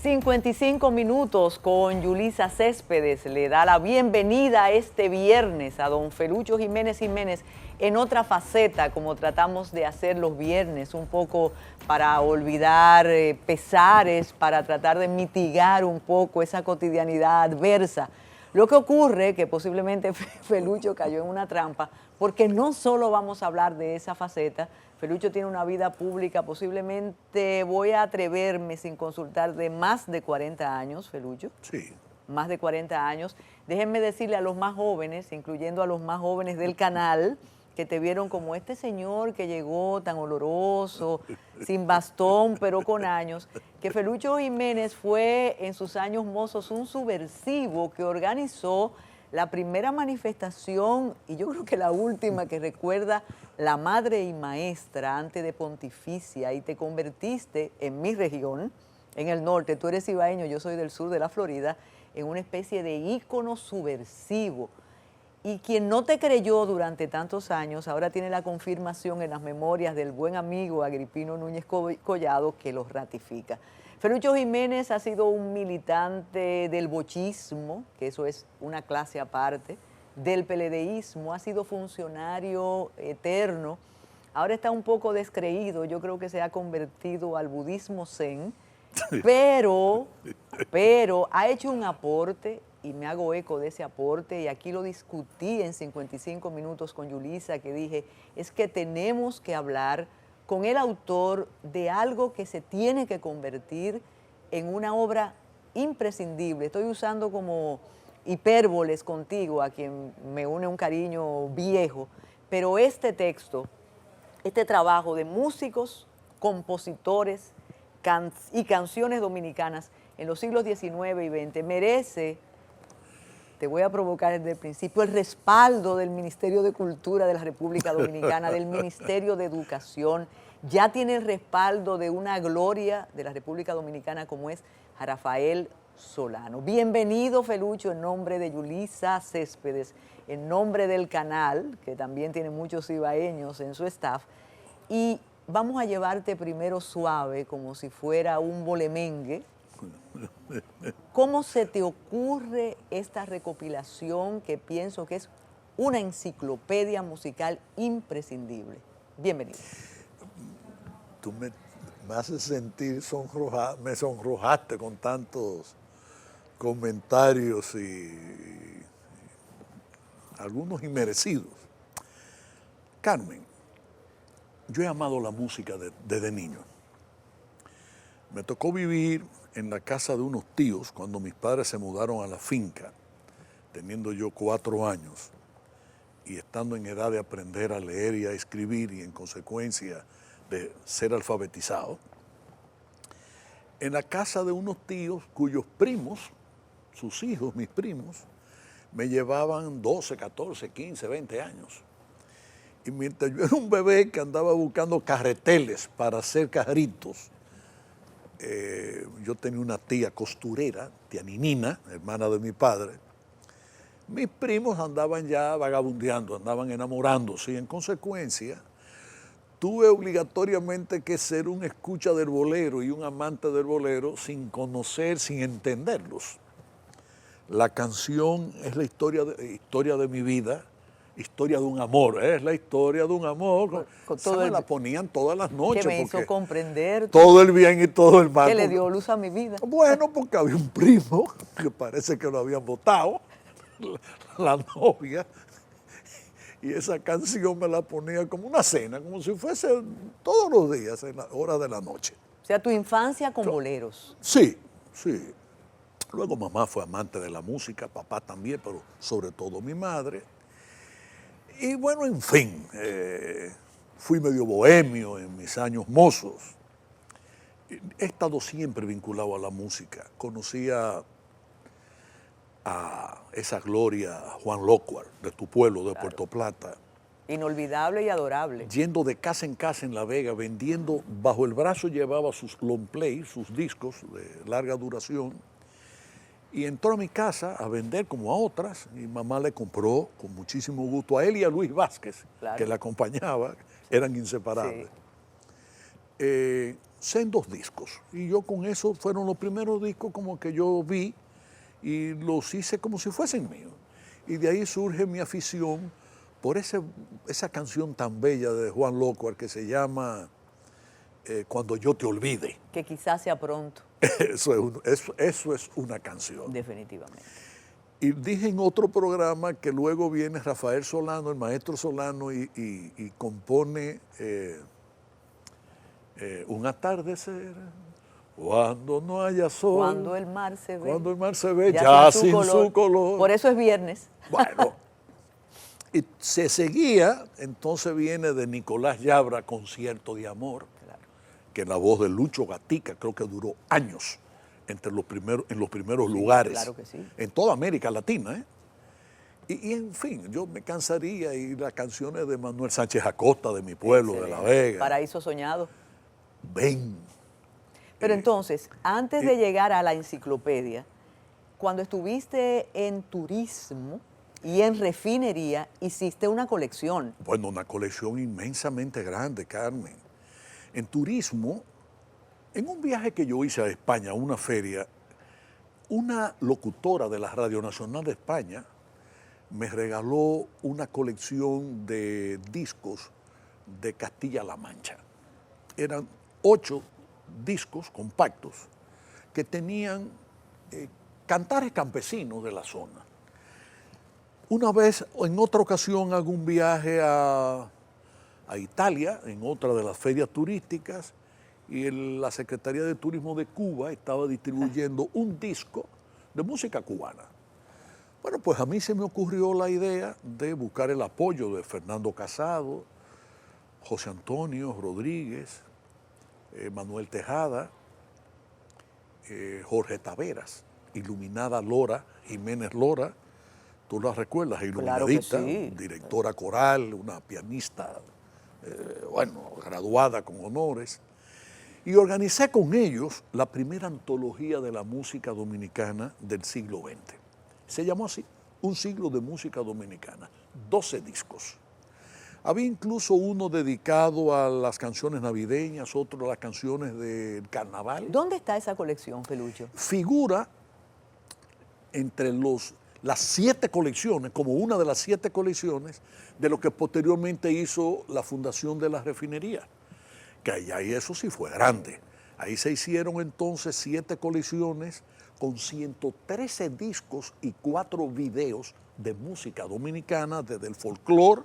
55 minutos con Yulisa Céspedes le da la bienvenida este viernes a don Felucho Jiménez Jiménez en otra faceta, como tratamos de hacer los viernes, un poco para olvidar pesares, para tratar de mitigar un poco esa cotidianidad adversa. Lo que ocurre que posiblemente Felucho cayó en una trampa, porque no solo vamos a hablar de esa faceta. Felucho tiene una vida pública, posiblemente voy a atreverme sin consultar, de más de 40 años, Felucho. Sí. Más de 40 años. Déjenme decirle a los más jóvenes, incluyendo a los más jóvenes del canal, que te vieron como este señor que llegó tan oloroso, sin bastón, pero con años, que Felucho Jiménez fue en sus años mozos un subversivo que organizó la primera manifestación, y yo creo que la última que recuerda la madre y maestra antes de Pontificia, y te convertiste en mi región, en el norte, tú eres ibaeño, yo soy del sur de la Florida, en una especie de ícono subversivo. Y quien no te creyó durante tantos años, ahora tiene la confirmación en las memorias del buen amigo Agripino Núñez Collado, que los ratifica. Felucho Jiménez ha sido un militante del bochismo, que eso es una clase aparte, del PLDismo, ha sido funcionario eterno, ahora está un poco descreído, yo creo que se ha convertido al budismo zen, pero ha hecho un aporte, y me hago eco de ese aporte, y aquí lo discutí en 55 minutos con Yulisa, que dije, es que tenemos que hablar con el autor de algo que se tiene que convertir en una obra imprescindible. Estoy usando como hipérboles contigo, a quien me une un cariño viejo, pero este texto, este trabajo de músicos, compositores y canciones dominicanas en los siglos XIX y XX merece, te voy a provocar desde el principio, el respaldo del Ministerio de Cultura de la República Dominicana, del Ministerio de Educación. Ya tiene el respaldo de una gloria de la República Dominicana como es Rafael Solano. Bienvenido, Felucho, en nombre de Yulisa Céspedes, en nombre del canal, que también tiene muchos ibaeños en su staff, y vamos a llevarte primero suave, como si fuera un bolemengue. ¿Cómo se te ocurre esta recopilación que pienso que es una enciclopedia musical imprescindible? Bienvenido. Tú me haces sentir me sonrojaste con tantos comentarios y algunos inmerecidos. Carmen, yo he amado la música desde niño. Me tocó vivir en la casa de unos tíos cuando mis padres se mudaron a la finca, teniendo yo 4 años y estando en edad de aprender a leer y a escribir y en consecuencia de ser alfabetizado. En la casa de unos tíos cuyos primos, sus hijos, mis primos, me llevaban 12, 14, 15, 20 años. Y mientras yo era un bebé que andaba buscando carreteles para hacer carritos, yo tenía una tía costurera, tía Ninina, hermana de mi padre. Mis primos andaban ya vagabundeando, andaban enamorándose y en consecuencia tuve obligatoriamente que ser un escucha del bolero y un amante del bolero sin conocer, sin entenderlos. La canción es la historia de mi vida, historia de un amor, es la historia de un amor. Con todo la ponían todas las noches. Que me hizo comprender. Todo el bien y todo el mal. Que le dio luz a mi vida. Bueno, porque había un primo que parece que lo habían votado, la novia, y esa canción me la ponía como una cena, como si fuese todos los días en la hora de la noche. O sea, tu infancia con boleros. Sí, sí. Luego mamá fue amante de la música, papá también, pero sobre todo mi madre. Y bueno, en fin, fui medio bohemio en mis años mozos. He estado siempre vinculado a la música. Conocía a esa gloria, Juan Lócuar, de tu pueblo, de Puerto Plata. Inolvidable y adorable. Yendo de casa en casa en La Vega, vendiendo, bajo el brazo llevaba sus long play, sus discos de larga duración, y entró a mi casa a vender como a otras, y mamá le compró con muchísimo gusto a él y a Luis Vázquez, claro, que le acompañaba, eran inseparables. Sí. sendos discos. Y yo con eso fueron los primeros discos como que yo vi y los hice como si fuesen míos. Y de ahí surge mi afición por esa canción tan bella de Juan Lócuar que se llama Cuando yo te olvide. Que quizás sea pronto. Eso es una canción. Definitivamente. Y dije en otro programa que luego viene Rafael Solano, el maestro Solano, y compone un atardecer, cuando no haya sol. Cuando el mar se ve. Cuando el mar se ve, ya sin su color. Por eso es viernes. Bueno, y se seguía, entonces viene de Nicolás Llabra, Concierto de Amor, claro, que en la voz de Lucho Gatica creo que duró años en los primeros lugares, claro que sí, en toda América Latina. Y en fin, yo me cansaría y las canciones de Manuel Sánchez Acosta, de mi pueblo, excelente, de La Vega. Paraíso Soñado. Ven. Pero entonces, antes de llegar a la enciclopedia, cuando estuviste en turismo y en refinería, hiciste una colección. Bueno, una colección inmensamente grande, Carmen. En turismo, en un viaje que yo hice a España, a una feria, una locutora de la Radio Nacional de España me regaló una colección de discos de Castilla-La Mancha. Eran 8 discos compactos que tenían cantares campesinos de la zona. Una vez, en otra ocasión, hago un viaje a Italia, en otra de las ferias turísticas, y la Secretaría de Turismo de Cuba estaba distribuyendo un disco de música cubana. Bueno, pues a mí se me ocurrió la idea de buscar el apoyo de Fernando Casado, José Antonio Rodríguez, Manuel Tejada, Jorge Taveras, Iluminada Lora, Jiménez Lora, tú la recuerdas, iluminadita, claro que sí, directora coral, una pianista, graduada con honores. Y organicé con ellos la primera antología de la música dominicana del siglo XX. Se llamó así, Un siglo de música dominicana, 12 discos. Había incluso uno dedicado a las canciones navideñas, otro a las canciones del carnaval. ¿Dónde está esa colección, Felucho? Figura entre las 7 colecciones, como una de las 7 colecciones de lo que posteriormente hizo la Fundación de la Refinería, que ahí eso sí fue grande. Ahí se hicieron entonces 7 colecciones con 113 discos y 4 videos de música dominicana, desde el folclore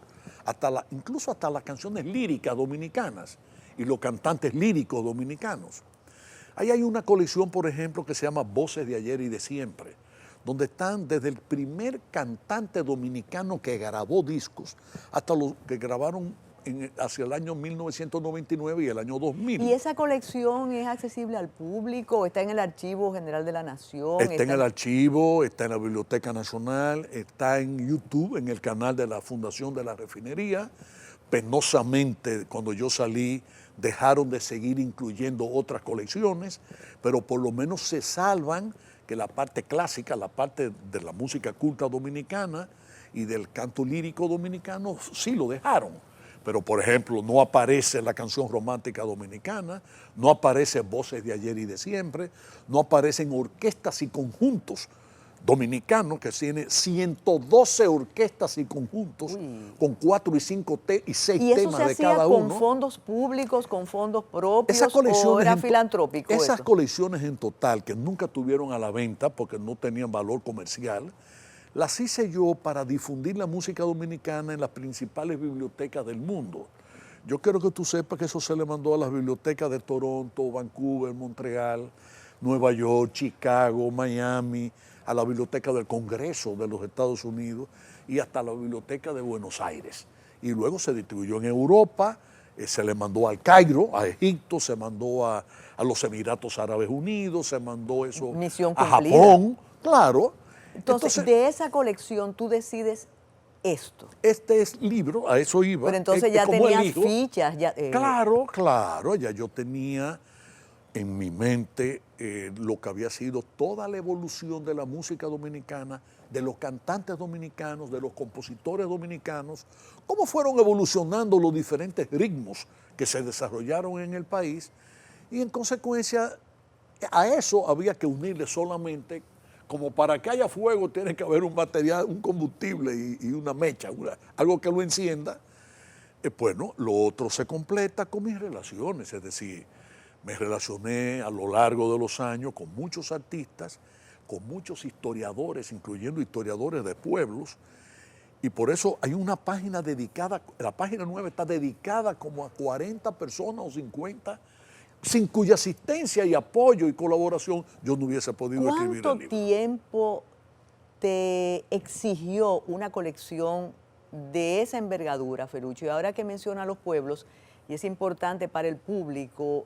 incluso hasta las canciones líricas dominicanas y los cantantes líricos dominicanos. Ahí hay una colección, por ejemplo, que se llama Voces de ayer y de siempre, donde están desde el primer cantante dominicano que grabó discos hasta los que grabaron hacia el año 1999 y el año 2000. ¿Y esa colección es accesible al público? ¿Está en el Archivo General de la Nación? Está en el archivo, está en la Biblioteca Nacional, está en YouTube, en el canal de la Fundación de la Refinería. Penosamente, cuando yo salí, dejaron de seguir incluyendo otras colecciones, pero por lo menos se salvan que la parte clásica, la parte de la música culta dominicana y del canto lírico dominicano, sí lo dejaron. Pero, por ejemplo, no aparece la canción romántica dominicana, no aparece Voces de ayer y de siempre, no aparecen orquestas y conjuntos dominicanos, que tiene 112 orquestas y conjuntos con 4 y 5 y 6 temas de cada uno. ¿Y eso se hacía con fondos públicos, con fondos propios, o era filantrópico? Esas colecciones en total, que nunca tuvieron a la venta porque no tenían valor comercial, las hice yo para difundir la música dominicana en las principales bibliotecas del mundo. Yo quiero que tú sepas que eso se le mandó a las bibliotecas de Toronto, Vancouver, Montreal, Nueva York, Chicago, Miami, a la Biblioteca del Congreso de los Estados Unidos y hasta la Biblioteca de Buenos Aires. Y luego se distribuyó en Europa, se le mandó al Cairo, a Egipto, se mandó a los Emiratos Árabes Unidos, se mandó eso a Japón, claro. Entonces, de esa colección tú decides esto. Este es libro, a eso iba. Pero entonces ya tenías fichas. Claro, ya yo tenía en mi mente lo que había sido toda la evolución de la música dominicana, de los cantantes dominicanos, de los compositores dominicanos, cómo fueron evolucionando los diferentes ritmos que se desarrollaron en el país Y en consecuencia, a eso había que unirle solamente, como para que haya fuego tiene que haber un material, un combustible y una mecha, algo que lo encienda. Bueno, lo otro se completa con mis relaciones, es decir, me relacioné a lo largo de los años con muchos artistas, con muchos historiadores, incluyendo historiadores de pueblos, y por eso hay una página dedicada, la página 9 está dedicada como a 40 personas o 50, sin cuya asistencia y apoyo y colaboración yo no hubiese podido escribir el ¿Cuánto libro. tiempo te exigió una colección de esa envergadura, Ferruccio? Y ahora que menciona los pueblos, y es importante para el público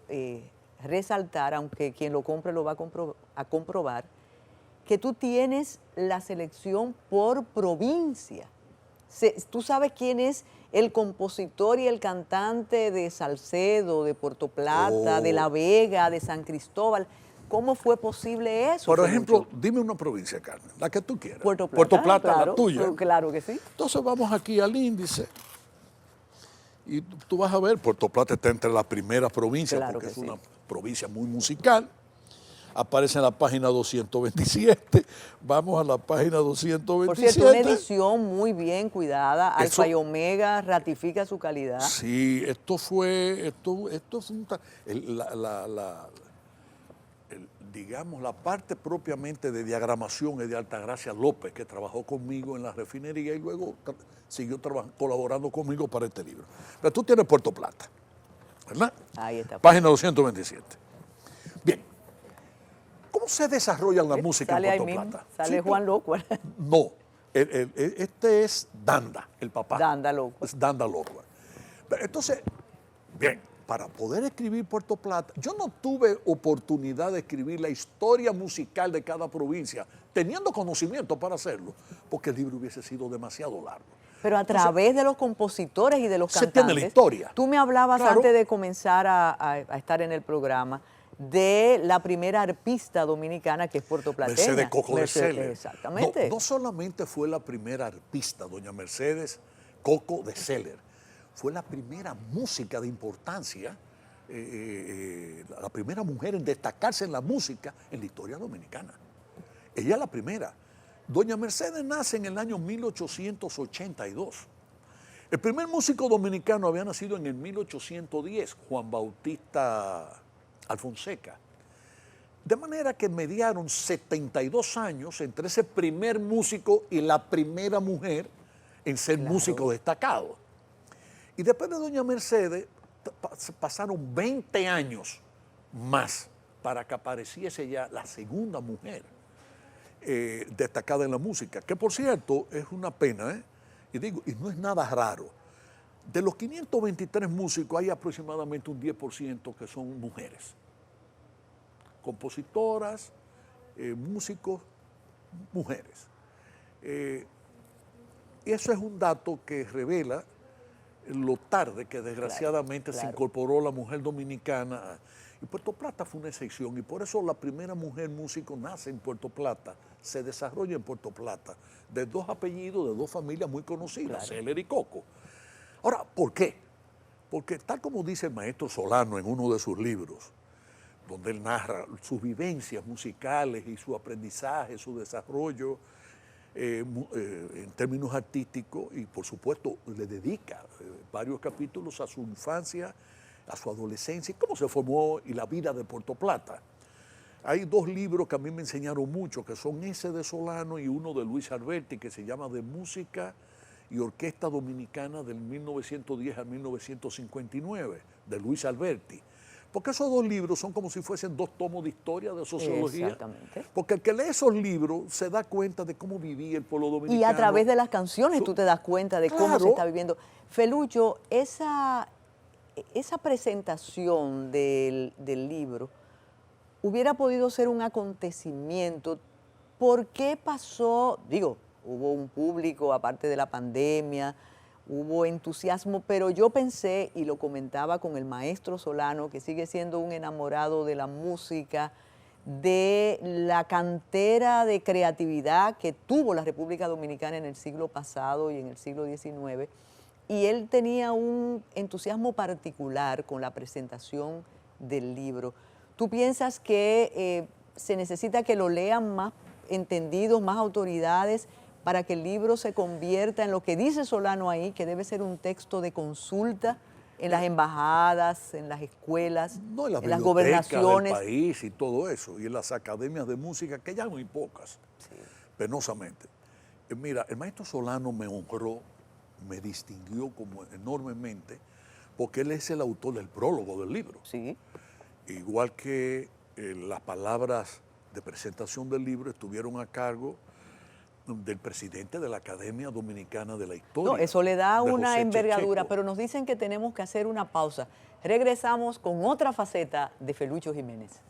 resaltar, aunque quien lo compre lo va a comprobar, que tú tienes la selección por provincia. Tú sabes quién es el compositor y el cantante de Salcedo, de Puerto Plata, de La Vega, de San Cristóbal. ¿Cómo fue posible eso? Por Ferruccio? ejemplo, dime una provincia, Carmen, la que tú quieras. Puerto Plata. Puerto Plata, claro, la tuya. Claro que sí. Entonces vamos aquí al índice y tú vas a ver, Puerto Plata está entre las primeras provincias Claro porque que es sí. una provincia muy musical. Aparece en la página 227. Vamos a la página 227. Por cierto, una edición muy bien cuidada. Alfa y Omega ratifica su calidad. Sí, esto es digamos, la parte propiamente de diagramación es de Altagracia López, que trabajó conmigo en la refinería y luego siguió colaborando conmigo para este libro. Pero tú tienes Puerto Plata, ¿verdad? Ahí está. Página 227. Bien. ¿Cómo se desarrolla la música en Puerto Plata? Sale Sí, Juan Locuar. No, este es Danda, el papá. Danda Locuar. Es Danda Locuar. Entonces, bien, para poder escribir Puerto Plata, yo no tuve oportunidad de escribir la historia musical de cada provincia, teniendo conocimiento para hacerlo, porque el libro hubiese sido demasiado largo. Pero a través de los compositores y de los cantantes. Se tiene la historia. Tú me hablabas Claro. antes de comenzar a estar en el programa de la primera arpista dominicana que es puertorplateña. Mercedes Coco de Celer. Exactamente. No solamente fue la primera arpista, doña Mercedes Coco de Celer, fue la primera música de importancia, la primera mujer en destacarse en la música en la historia dominicana. Ella es la primera. Doña Mercedes nace en el año 1882. El primer músico dominicano había nacido en el 1810, Juan Bautista Alfonseca. De manera que mediaron 72 años entre ese primer músico y la primera mujer en ser músico destacado. Y después de doña Mercedes pasaron 20 años más para que apareciese ya la segunda mujer destacada en la música, que por cierto es una pena, y digo, y no es nada raro. De los 523 músicos hay aproximadamente un 10% que son mujeres. Compositoras, músicos, mujeres. Y eso es un dato que revela lo tarde que desgraciadamente se incorporó la mujer dominicana. Y Puerto Plata fue una excepción, y por eso la primera mujer músico nace en Puerto Plata, se desarrolla en Puerto Plata, de dos apellidos, de dos familias muy conocidas, Celer y Coco. Ahora, ¿por qué? Porque tal como dice el maestro Solano en uno de sus libros, donde él narra sus vivencias musicales y su aprendizaje, su desarrollo en términos artísticos, y por supuesto le dedica varios capítulos a su infancia, a su adolescencia y cómo se formó y la vida de Puerto Plata. Hay dos libros que a mí me enseñaron mucho, que son ese de Solano y uno de Luis Alberti, que se llama De Música y Orquesta Dominicana del 1910 a 1959, de Luis Alberti. Porque esos dos libros son como si fuesen dos tomos de historia, de sociología. Exactamente. Porque el que lee esos libros se da cuenta de cómo vivía el pueblo dominicano. Y a través de las canciones tú te das cuenta de cómo se está viviendo. Ferruccio, esa presentación del libro hubiera podido ser un acontecimiento. ¿Por qué pasó? Digo, hubo un público, aparte de la pandemia, hubo entusiasmo, pero yo pensé, y lo comentaba con el maestro Solano, que sigue siendo un enamorado de la música, de la cantera de creatividad que tuvo la República Dominicana en el siglo pasado y en el siglo XIX, y él tenía un entusiasmo particular con la presentación del libro. ¿Tú piensas que se necesita que lo lean más entendidos, más autoridades, para que el libro se convierta en lo que dice Solano ahí, que debe ser un texto de consulta en las embajadas, en las escuelas, No, en las las bibliotecas gobernaciones? del país y todo eso, y en las academias de música, que ya muy pocas, penosamente. Mira, el maestro Solano me honró, me distinguió como enormemente, porque él es el autor del prólogo del libro. Sí. Igual que las palabras de presentación del libro estuvieron a cargo del presidente de la Academia Dominicana de la Historia. No, eso le da de una José envergadura, Checheco. pero nos dicen que tenemos que hacer una pausa. Regresamos con otra faceta de Felucho Jiménez.